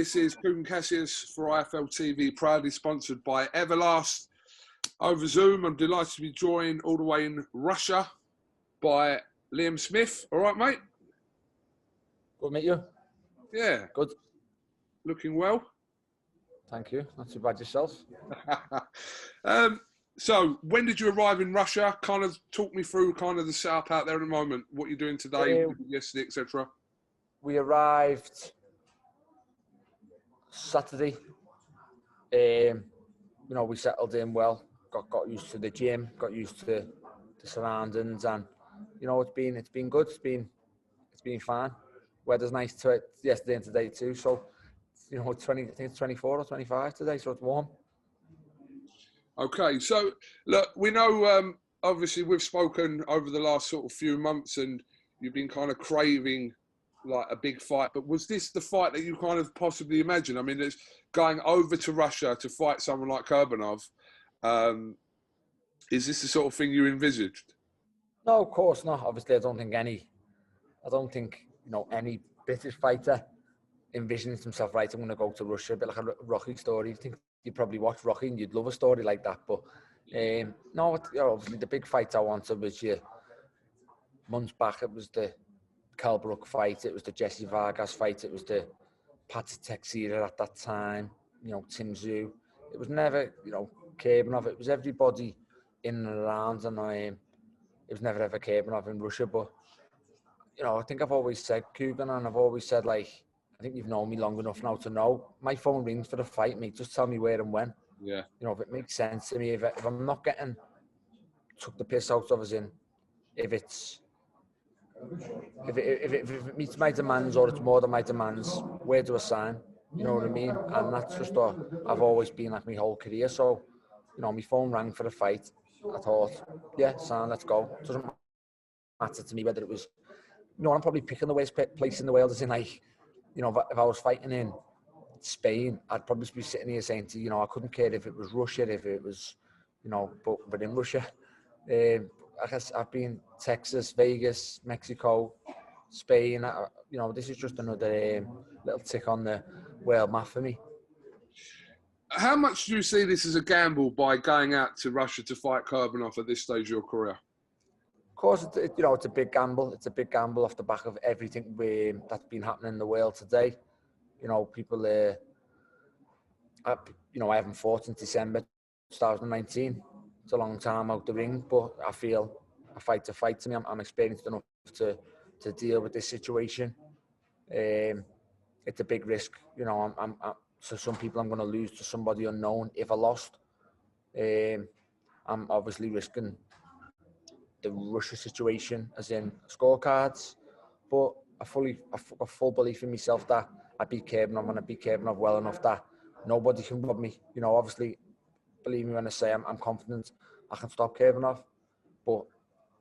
This is KUGAN CASSIUS for IFL TV, proudly sponsored by Everlast. Over Zoom, I'm delighted to be joined all the way in Russia by Liam Smith. All right, mate? Good to meet you. Yeah. Good. Looking well? Thank you. Not too bad yourself. So, when did you arrive in Russia? Kind of talk me through kind of the setup out there at the moment, what you're doing today, yesterday, etc. We arrived Saturday. You know, we settled in well. Got used to the gym. Got used to the surroundings, and you know, it's been good. It's been fine. Weather's nice yesterday and today too. So, you know, I think it's 24 or 25 today, so it's warm. Okay, so look, we know obviously we've spoken over the last sort of few months, and you've been kind of craving like a big fight. But was this the fight that you kind of possibly imagined? I mean, it's going over to Russia to fight someone like Kurbanov. Is this the sort of thing you envisaged? No, of course not. Obviously, I don't think you know, any British fighter envisions himself, right, I'm going to go to Russia, a bit like a Rocky story. I think you probably watch Rocky and you'd love a story like that. But no, you know, obviously the big fight I wanted was months back. It was the Kell Brook fight. It was the Jesse Vargas fight. It was the Pat Teixeira at that time. You know, Tim Tszyu. It was never, you know, Kurbanov. It was everybody in and around, and it was never ever Kurbanov in Russia. But you know, I think I've always said KUGAN, and I've always said, like, I think you've known me long enough now to know my phone rings for the fight, mate. Just tell me where and when. Yeah. You know, if it makes sense to me, if I'm not getting took the piss out of us in, if it meets my demands or it's more than my demands, where do I sign? You know what I mean? And that's just what I've always been like my whole career. So, you know, my phone rang for the fight. I thought, yeah, sign, let's go. It doesn't matter to me whether it was, you know, I'm probably picking the worst place in the world, as in, like, you know, if I was fighting in Spain, I'd probably be sitting here saying to you know, I couldn't care if it was Russia, if it was, you know, but in Russia, I guess I've been Texas, Vegas, Mexico, Spain. You know, this is just another little tick on the world map for me. How much do you see this as a gamble by going out to Russia to fight Kurbanov at this stage of your career? Of course, you know, it's a big gamble. It's a big gamble off the back of everything that's been happening in the world today. You know, people, you know, I haven't fought since December 2019. It's a long time out the ring, but I feel a fight to me. I'm experienced enough to deal with this situation. It's a big risk. You know, so some people I'm going to lose to somebody unknown if I lost. I'm obviously risking the Russia situation, as in scorecards, but a full belief in myself that I beat Kurbanov and I beat Kurbanov well enough that nobody can rob me. You know, obviously, believe me when I say I'm confident I can stop Kurbanov. But,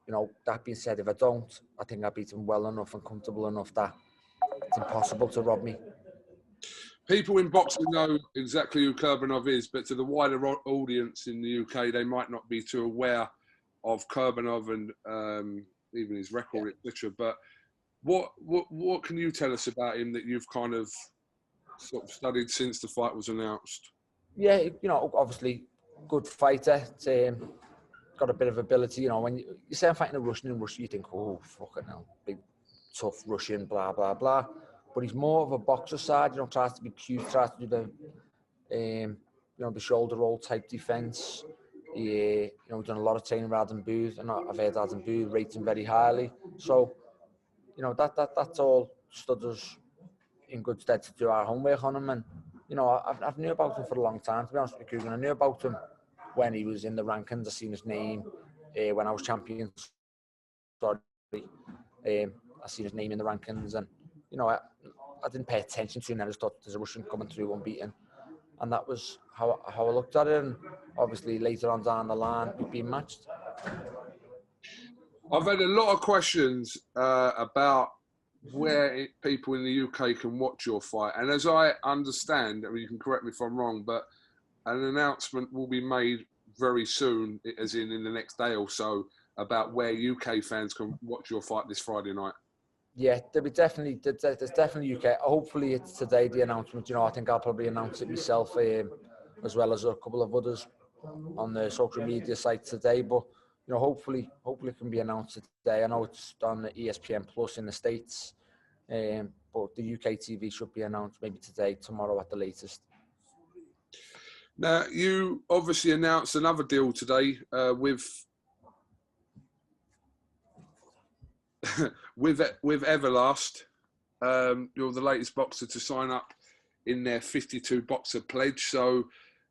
you know, that being said, if I don't, I think I beat him well enough and comfortable enough that it's impossible to rob me. People in boxing know exactly who Kurbanov is, but to the wider audience in the UK, they might not be too aware of Kurbanov and even his record, etc. But what can you tell us about him that you've kind of sort of studied since the fight was announced? Yeah, you know, obviously, good fighter. Got a bit of ability. You know, when you say I'm fighting a Russian in Russia, you think, oh, fucking hell, big, tough Russian, blah, blah, blah. But he's more of a boxer side, you know, tries to be cute, tries to do the, you know, the shoulder roll type defense. You know, we've done a lot of training with Adam Booth, and I've heard Adam Booth rates him very highly. So, you know, that's all stood us in good stead to do our homework on him. And, you know, I've knew about him for a long time, to be honest with you, and I knew about him when he was in the rankings. I seen his name when I was champion. Sorry, I seen his name in the rankings, and you know, I didn't pay attention to him. I just thought there's a Russian coming through unbeaten, and that was how I looked at it. And obviously, later on down the line, we've been matched. I've had a lot of questions about where people in the UK can watch your fight, and as I understand, I mean, you can correct me if I'm wrong, but an announcement will be made very soon, as in the next day or so, about where UK fans can watch your fight this Friday night. Yeah, there's definitely UK. Hopefully it's today, the announcement. You know, I think I'll probably announce it myself, as well as a couple of others on the social media site today. But you know, hopefully it can be announced today. I know it's on the ESPN Plus in the States, but the UK TV should be announced maybe today, tomorrow at the latest. Now, you obviously announced another deal today with Everlast. You're the latest boxer to sign up in their 52 boxer pledge. So,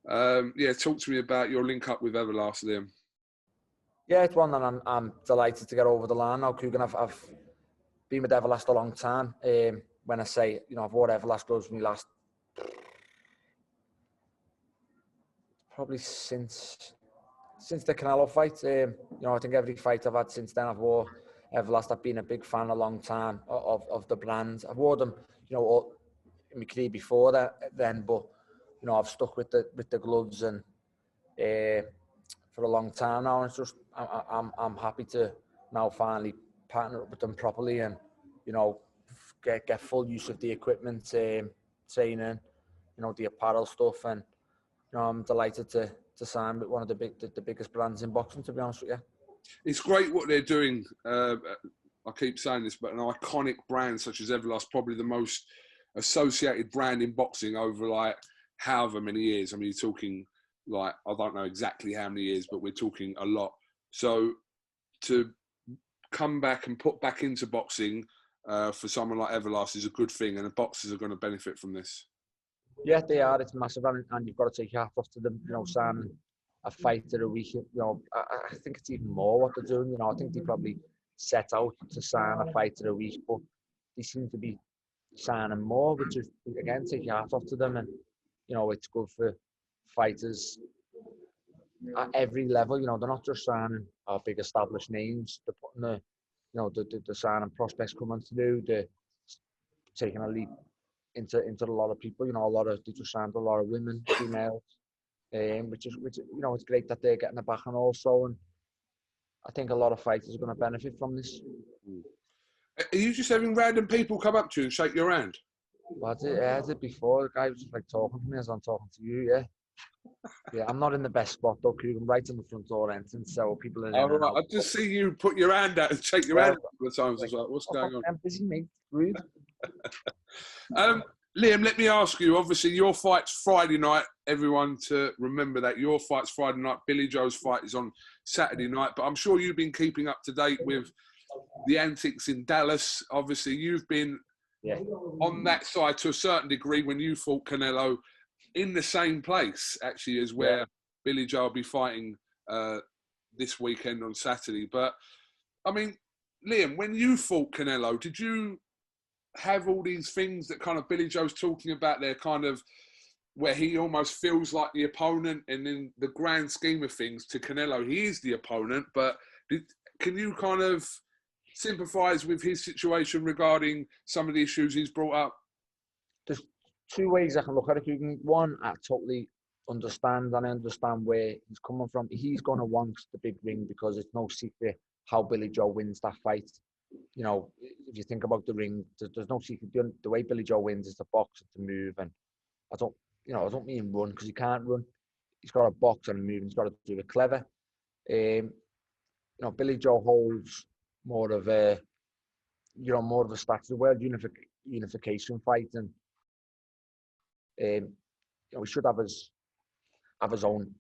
yeah, talk to me about your link up with Everlast, Liam. Yeah, it's one that I'm delighted to get over the line now, KUGAN. I've been with Everlast a long time. When I say, you know, I've worn Everlast gloves me last, probably since the Canelo fight. You know, I think every fight I've had since then, I've wore Everlast. I've been a big fan a long time of the brand. I've worn them, you know, all in my career before then, but you know, I've stuck with the gloves and for a long time now. And it's just I'm happy to now finally partner up with them properly and, you know, get full use of the equipment, training, you know, the apparel stuff, and you know, I'm delighted to sign with one of the biggest brands in boxing, to be honest with you. It's great what they're doing. I keep saying this, but an iconic brand such as Everlast, probably the most associated brand in boxing over like however many years. I mean, you're talking like, I don't know exactly how many years, but we're talking a lot. So to come back and put back into boxing for someone like Everlast is a good thing, and the boxers are going to benefit from this. Yeah, they are. It's massive, and you've got to take your hat off to them. You know, signing a fighter a week. You know, I think it's even more what they're doing. You know, I think they probably set out to sign a fighter a week, but they seem to be signing more, which is, again, take your hat off to them. And you know, it's good for fighters at every level. You know, they're not just signing our big established names. They're putting you know, the signing prospects coming through. They're taking a leap into a lot of people. You know, they just signed a lot of women, females, which you know, it's great that they're getting it back on also. And I think a lot of fighters are going to benefit from this. Are you just having random people come up to you and shake your hand? Well, I did before. The guy was just like talking to me as I'm talking to you. Yeah. Yeah, I'm not in the best spot though, because I'm right in the front door entrance, so people are in and out. I just see you put your hand out and shake your hand a couple of times. I was like, what's going on? I'm busy, mate. Rude. Liam, let me ask you, obviously your fight's Friday night. Everyone to remember that your fight's Friday night. Billy Joe's fight is on Saturday night, but I'm sure you've been keeping up to date with the antics in Dallas. Obviously you've been on that side to a certain degree when you fought Canelo in the same place, actually, as where Billy Joe will be fighting this weekend on Saturday. But, I mean, Liam, when you fought Canelo, did you have all these things that kind of Billy Joe's talking about there, kind of where he almost feels like the opponent, and in the grand scheme of things, to Canelo, he is the opponent, but can you kind of sympathise with his situation regarding some of the issues he's brought up? There's two ways I can look at it. One, I totally understand, and I understand where he's coming from. He's going to want the big ring because it's no secret how Billy Joe wins that fight. You know, if you think about the ring, there's no secret. The way Billy Joe wins is to box and to move. And I don't mean run, because he can't run. He's got to box and move. And he's got to do it clever. You know, Billy Joe holds more of a stature, world unification fight, and you know, he should have his own,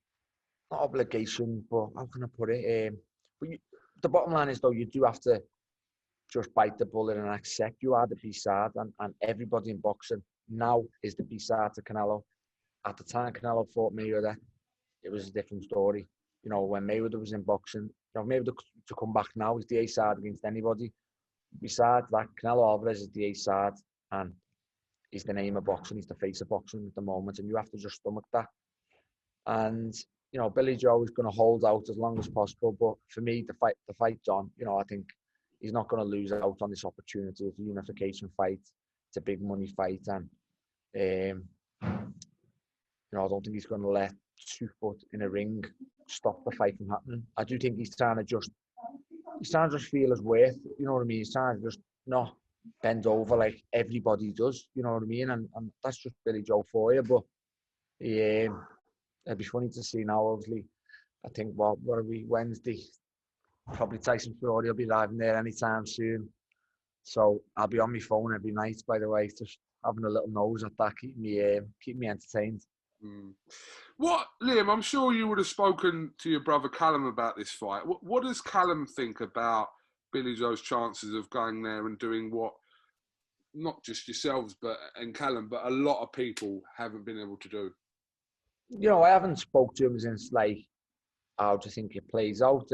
not obligation, but how can I put it? But the bottom line is, though, you do have to just bite the bullet and accept you are the B-side, and everybody in boxing now is the B-side to Canelo. At the time Canelo fought Mayweather, it was a different story. You know, when Mayweather was in boxing, you know, Mayweather to come back now is the A-side against anybody. Besides that, Canelo Alvarez is the A-side, and he's the name of boxing, he's the face of boxing at the moment, and you have to just stomach that. And you know, Billy Joe is going to hold out as long as possible, but for me, the fight's on. You know, I think he's not going to lose out on this opportunity. It's a unification fight, it's a big money fight, and you know, I don't think he's going to let 2 foot in a ring stop the fight from happening. I do think he's trying to just feel his worth. You know what I mean? He's trying to just, no, bend over like everybody does. You know what I mean? And that's just Billy Joe for you. But it'd be funny to see now. Obviously, I think what are we, Wednesday? Probably Tyson Fury will be arriving there anytime soon. So I'll be on my phone every night, by the way, just having a little nose at that, keep me entertained. What, Liam, I'm sure you would have spoken to your brother Callum about this fight. What does Callum think about Billy Joe's chances of going there and doing what not just yourselves and Callum, but a lot of people haven't been able to do? You know, I haven't spoke to him since, like, how do you think it plays out?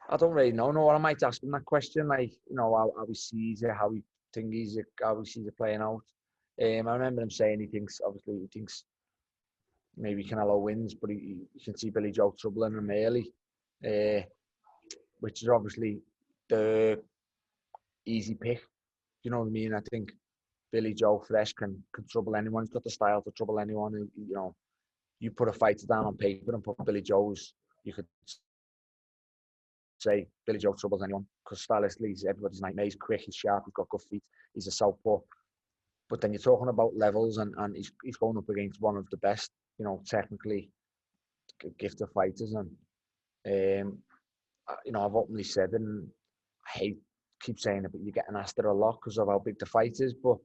I don't really know. No, I might ask him that question, like, you know, how he sees it, how he sees it playing out. I remember him saying he thinks maybe Canelo wins, but you can see Billy Joe troubling him early, which is obviously the easy pick. You know what I mean? I think Billy Joe fresh can trouble anyone. He's got the style to trouble anyone. You know, you put a fighter down on paper and put Billy Joe's, you could say Billy Joe troubles anyone because stylistically he's everybody's nightmare. He's quick, he's sharp, he's got good feet, he's a southpaw. But then you're talking about levels, and he's going up against one of the best, you know, technically gifted fighters. And you know, I've openly said it, and I keep saying it, but you're getting asked it a lot because of how big the fight is. But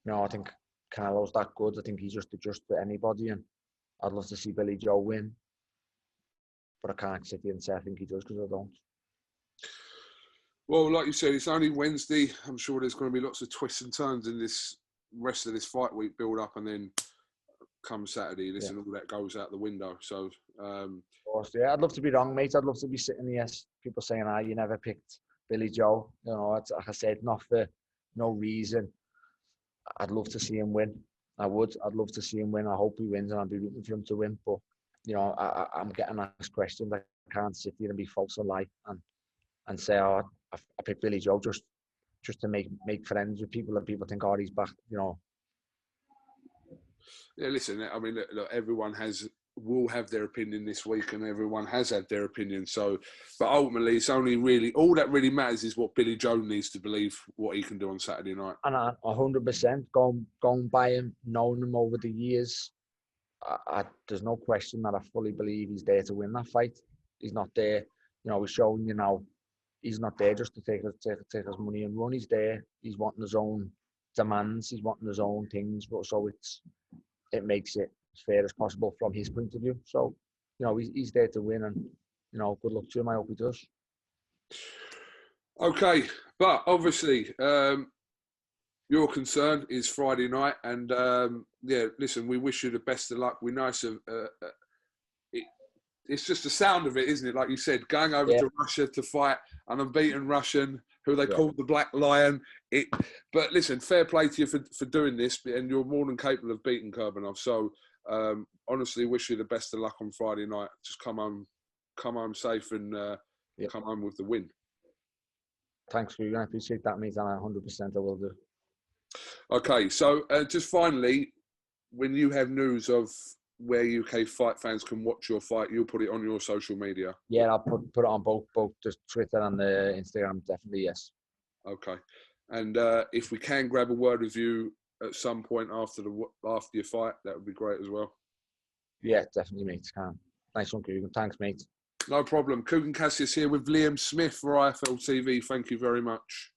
you know, I think Canelo's that good. I think he's just adjust to anybody, and I'd love to see Billy Joe win. But I can't sit here and say I think he does because I don't. Well, like you said, it's only Wednesday. I'm sure there's going to be lots of twists and turns in this rest of this fight week build up, and then come Saturday, and all that goes out the window. So, yeah, I'd love to be wrong, mate. I'd love to be sitting here, people saying, you never picked Billy Joe. You know, like I said, not for no reason. I'd love to see him win. I would. I'd love to see him win. I hope he wins, and I'll be rooting for him to win. But you know, I'm getting asked questions. I can't sit here and be false or lie and say, I picked Billy Joe just to make friends with people, and people think, he's back. You know. Yeah, listen. I mean, look, everyone will have their opinion this week, and everyone has had their opinion. So, but ultimately, it's only really all that really matters is what Billy Joe needs to believe what he can do on Saturday night. And 100% going by him, knowing him over the years, there's no question that I fully believe he's there to win that fight. He's not there, you know. He's showing you now. He's not there just to take his money and run. He's there. He's wanting his own demands. He's wanting his own things. But so it makes it as fair as possible from his point of view. So, you know, he's there to win, and you know, good luck to him. I hope he does. Okay, but obviously, your concern is Friday night, and yeah, listen, we wish you the best of luck. We know it's just the sound of it, isn't it? Like you said, going over to Russia to fight an unbeaten Russian who they called the Black Lion. But listen, fair play to you for doing this, and you're more than capable of beating Kurbanov. So honestly, wish you the best of luck on Friday night. Just come home safe, and come home with the win. Thanks, KUGAN. I appreciate that, mate, and 100% I will do. Okay, so just finally, when you have news of where UK fight fans can watch your fight, you'll put it on your social media. Yeah, I'll put it on both the Twitter and the Instagram. Definitely, yes. Okay, and if we can grab a word with you at some point after your fight, that would be great as well. Yeah, definitely, mate. Can. Nice one, KUGAN. Thanks, mate. No problem. KUGAN CASSIUS here with Liam Smith for IFL TV. Thank you very much.